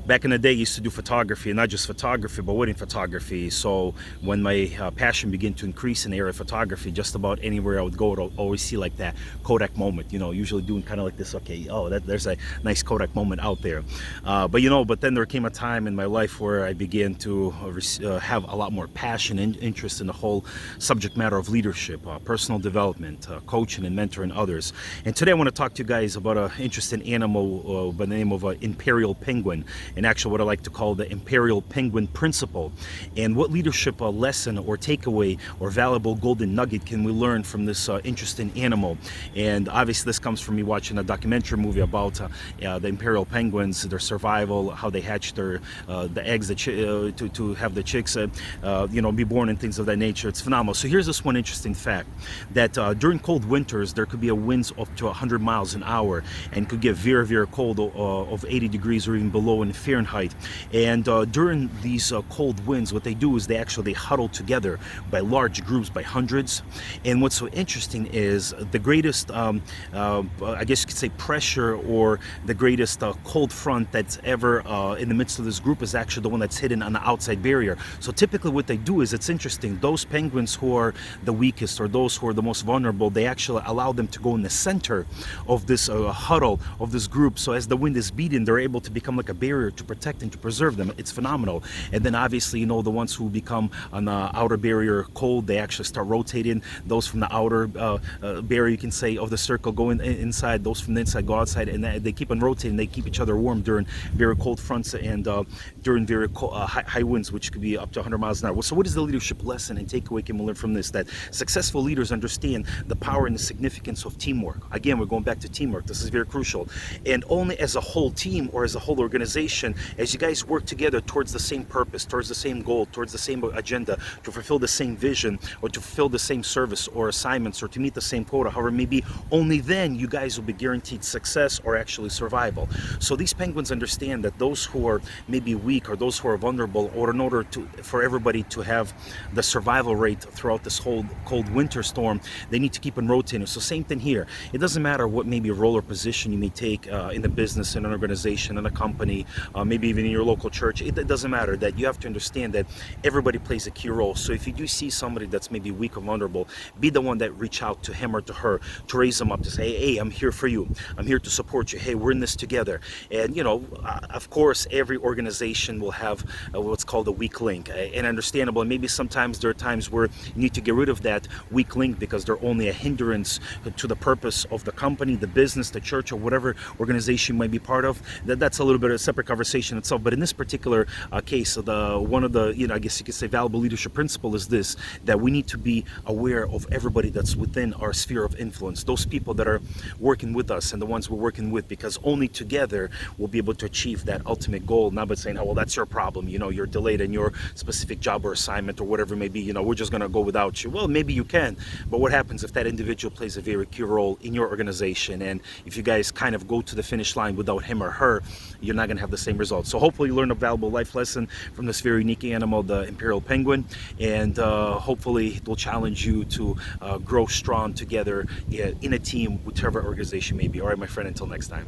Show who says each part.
Speaker 1: Back in the day, I used to do photography, and not just photography, but wedding photography. So when my passion began to increase in the area of photography, just about anywhere I would go, I'd always see like that Kodak moment. Usually doing kind of like this. Okay, oh, there's a nice Kodak moment out there. But then there came a time in my life where I began to have a lot more passion and interest in the whole subject matter of leadership, personal development, coaching, and mentoring others. And today I want to talk to you guys about an interesting animal by the name of an imperial penguin. And actually what I like to call the imperial penguin principle, and what leadership lesson or takeaway or valuable golden nugget can we learn from this interesting animal. And obviously this comes from me watching a documentary movie about the imperial penguins, their survival, how they hatch the eggs to have the chicks be born, and things of that nature. It's phenomenal. So here's this one interesting fact, that during cold winters there could be a winds up to 100 miles an hour, and could get very, very cold of 80 degrees or even below in Fahrenheit. And during these cold winds, what they do is they huddle together by large groups, by hundreds. And what's so interesting is the greatest I guess you could say pressure, or the greatest cold front that's ever in the midst of this group is actually the one that's hidden on the outside barrier. So typically what they do is, it's interesting, those penguins who are the weakest or those who are the most vulnerable, they actually allow them to go in the center of this huddle of this group. So as the wind is beating, they're able to become like a barrier to protect and to preserve them. It's phenomenal. And then obviously, the ones who become on the outer barrier cold, they actually start rotating. Those from the outer barrier, you can say, of the circle go inside. Those from the inside go outside, and they keep on rotating. They keep each other warm during very cold fronts and during very high winds, which could be up to 100 miles an hour. So what is the leadership lesson and takeaway can we learn from this? That successful leaders understand the power and the significance of teamwork. Again, we're going back to teamwork. This is very crucial. And only as a whole team or as a whole organization, as you guys work together towards the same purpose, towards the same goal, towards the same agenda, to fulfill the same vision, or to fulfill the same service or assignments, or to meet the same quota, however it may be, only then you guys will be guaranteed success or actually survival. So these penguins understand that those who are maybe weak, or those who are vulnerable, or in order for everybody to have the survival rate throughout this whole cold winter storm, they need to keep on rotating. So same thing here. It doesn't matter what maybe role or position you may take in the business, in an organization, in a company, maybe even in your local church. It doesn't matter. That you have to understand that everybody plays a key role. So if you do see somebody that's maybe weak or vulnerable, be the one that reach out to him or to her to raise them up, to say, hey, I'm here for you. I'm here to support you. Hey, we're in this together. And of course, every organization will have what's called a weak link, and understandable. And maybe sometimes there are times where you need to get rid of that weak link because they're only a hindrance to the purpose of the company, the business, the church, or whatever organization you might be part of. That's a little bit of a separate conversation itself. But in this particular case, one of the I guess you could say valuable leadership principle is this: that we need to be aware of everybody that's within our sphere of influence, those people that are working with us and the ones we're working with, because only together we'll be able to achieve that ultimate goal. Not by saying, oh, well, that's your problem, you're delayed in your specific job or assignment or whatever it may be, we're just going to go without you. Well, maybe you can, but what happens if that individual plays a very key role in your organization, and if you guys kind of go to the finish line without him or her, you're not going to have the same results. So hopefully you learn a valuable life lesson from this very unique animal, the imperial penguin, and hopefully it will challenge you to grow strong together in a team, whichever organization may be. All right, my friend, until next time.